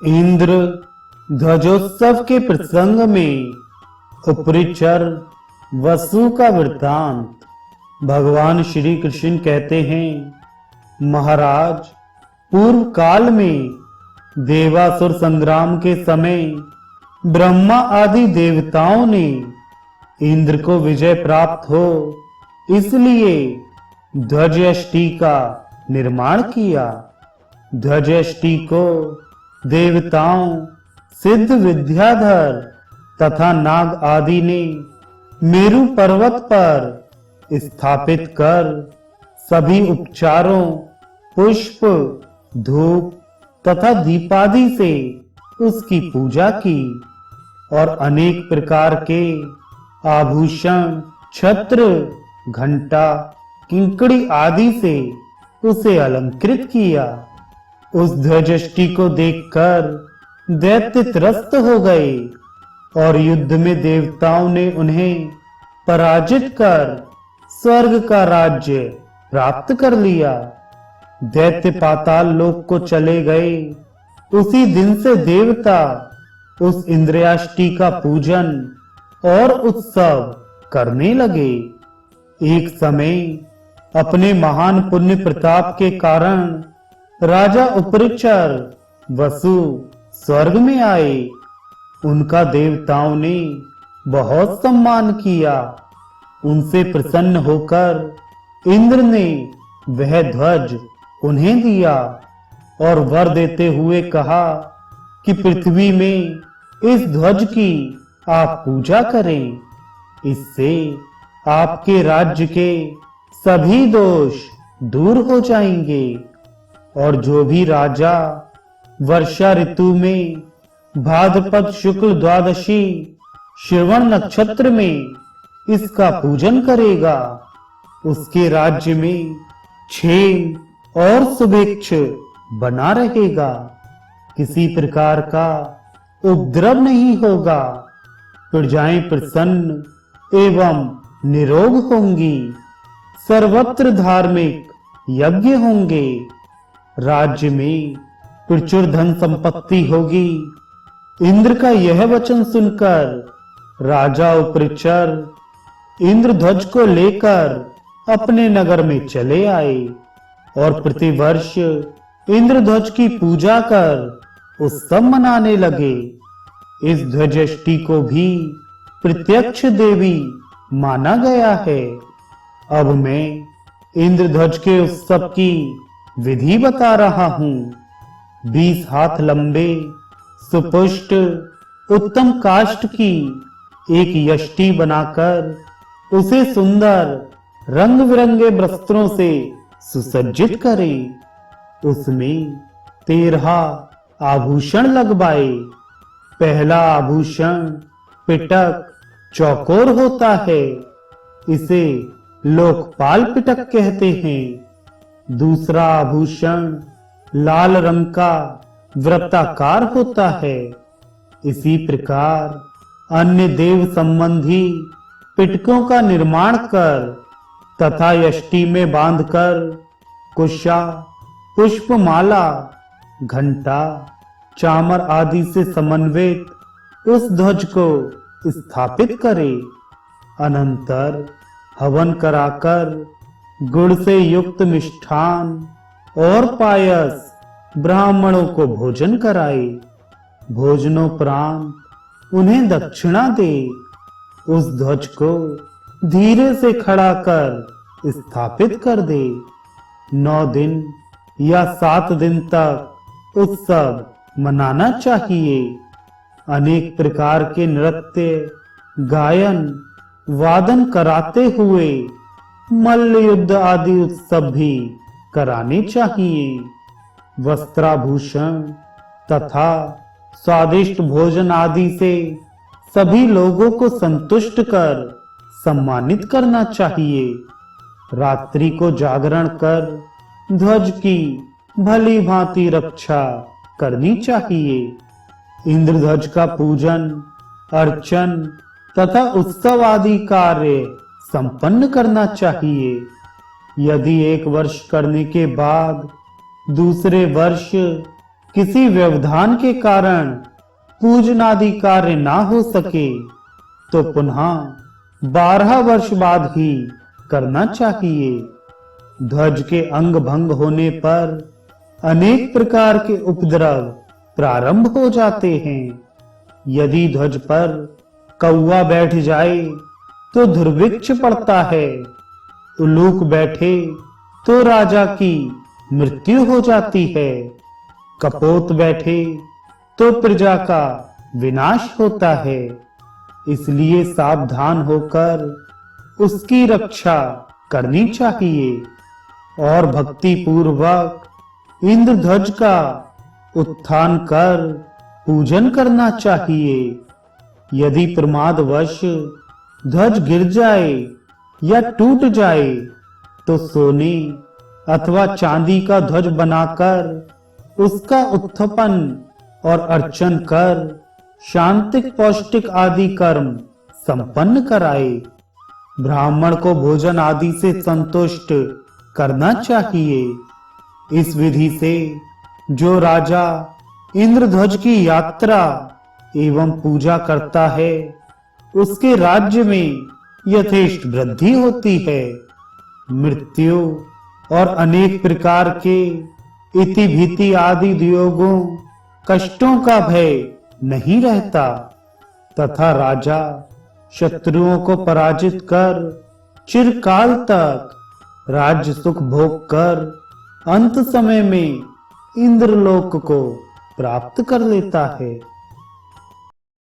इंद्र ध्वजोत्सव के प्रसंग में उपरिचर वसु का वृत्तांत। भगवान श्री कृष्ण कहते हैं, महाराज, पूर्व काल में देवासुर संग्राम के समय ब्रह्मा आदि देवताओं ने इंद्र को विजय प्राप्त हो इसलिए ध्वजयष्टि का निर्माण किया। ध्वजयष्टि को देवताओं, सिद्ध विद्याधर तथा नाग आदि ने मेरु पर्वत पर स्थापित कर सभी उपचारों, पुष्प, धूप तथा दीपादि से उसकी पूजा की और अनेक प्रकार के आभूषण, छत्र, घंटा, किंकड़ी आदि से उसे अलंकृत किया। उस ध्वजयष्टि को देखकर दैत्य त्रस्त हो गए और युद्ध में देवताओं ने उन्हें पराजित कर स्वर्ग का राज्य प्राप्त कर लिया। दैत्य पाताल लोक को चले गए। उसी दिन से देवता उस इंद्रियाष्टि का पूजन और उत्सव करने लगे। एक समय अपने महान पुण्य प्रताप के कारण राजा उपरिचर वसु स्वर्ग में आए। उनका देवताओं ने बहुत सम्मान किया। उनसे प्रसन्न होकर इंद्र ने वह ध्वज उन्हें दिया और वर देते हुए कहा कि पृथ्वी में इस ध्वज की आप पूजा करें। इससे आपके राज्य के सभी दोष दूर हो जाएंगे और जो भी राजा वर्षा ऋतु में भाद्रपद शुक्ल द्वादशी श्रवण नक्षत्र में इसका पूजन करेगा, उसके राज्य में क्षेम और सुभिक्ष बना रहेगा। किसी प्रकार का उपद्रव नहीं होगा। प्रजाएं प्रसन्न एवं निरोग होंगी। सर्वत्र धार्मिक यज्ञ होंगे। राज्य में प्रचुर धन संपत्ति होगी। इंद्र का यह वचन सुनकर राजा उपरिचर इंद्रध्वज को लेकर अपने नगर में चले आए और प्रतिवर्ष इंद्रध्वज की पूजा कर उत्सव मनाने लगे। इस ध्वजयष्टि को भी प्रत्यक्ष देवी माना गया है। अब मैं इंद्रध्वज के उत्सव की विधि बता रहा हूँ। 20 हाथ लंबे, सुपुष्ट, उत्तम काष्ठ की एक यष्टि बनाकर उसे सुंदर रंग बिरंगे वस्त्रों से सुसज्जित करें। उसमें 13 आभूषण लगवाए। पहला आभूषण पिटक चौकोर होता है। इसे लोकपाल पिटक कहते हैं। दूसरा आभूषण लाल रंग का वृत्ताकार होता है। इसी प्रकार अन्य देव संबंधी पिटकों का निर्माण कर तथा यष्टि में बांधकर कुशा, पुष्पमाला, घंटा, चामर आदि से समन्वित उस ध्वज को स्थापित करे। अनंतर हवन कराकर गुड़ से युक्त मिष्ठान और पायस ब्राह्मणों को भोजन कराए। भोजनोपरांत उन्हें दक्षिणा दे। उस ध्वज को धीरे से खड़ा कर स्थापित कर दे। 9 दिन या 7 दिन तक उत्सव मनाना चाहिए। अनेक प्रकार के नृत्य, गायन, वादन कराते हुए मल्ल युद्ध आदि उत्सव भी कराने चाहिए। वस्त्राभूषण तथा स्वादिष्ट भोजन आदि से सभी लोगों को संतुष्ट कर सम्मानित करना चाहिए। रात्रि को जागरण कर ध्वज की भली भांति रक्षा करनी चाहिए। इंद्रध्वज का पूजन, अर्चन तथा उत्सव आदि कार्य संपन्न करना चाहिए। यदि एक वर्ष करने के बाद दूसरे वर्ष किसी व्यवधान के कारण पूजनादि कार्य ना हो सके तो पुनः 12 वर्ष बाद ही करना चाहिए। ध्वज के अंग भंग होने पर अनेक प्रकार के उपद्रव प्रारंभ हो जाते हैं। यदि ध्वज पर कौवा बैठ जाए तो दुर्भिक्ष पड़ता है। उल्लूक बैठे तो राजा की मृत्यु हो जाती है। कपोत बैठे तो प्रजा का विनाश होता है। इसलिए सावधान होकर उसकी रक्षा करनी चाहिए और भक्ति पूर्वक इंद्रध्वज का उत्थान कर पूजन करना चाहिए। यदि प्रमादवश ध्वज गिर जाए या टूट जाए तो सोने अथवा चांदी का ध्वज बनाकर उसका उत्थापन और अर्चन कर शांतिक पौष्टिक आदि कर्म संपन्न कराए। ब्राह्मण को भोजन आदि से संतुष्ट करना चाहिए। इस विधि से जो राजा इंद्रध्वज की यात्रा एवं पूजा करता है उसके राज्य में यथेष्ट वृद्धि होती है। मृत्यु और अनेक प्रकार के इति भीति आदि दुयोगों कष्टों का भय नहीं रहता तथा राजा शत्रुओं को पराजित कर चिरकाल तक राज्य सुख भोग कर अंत समय में इंद्रलोक को प्राप्त कर लेता है।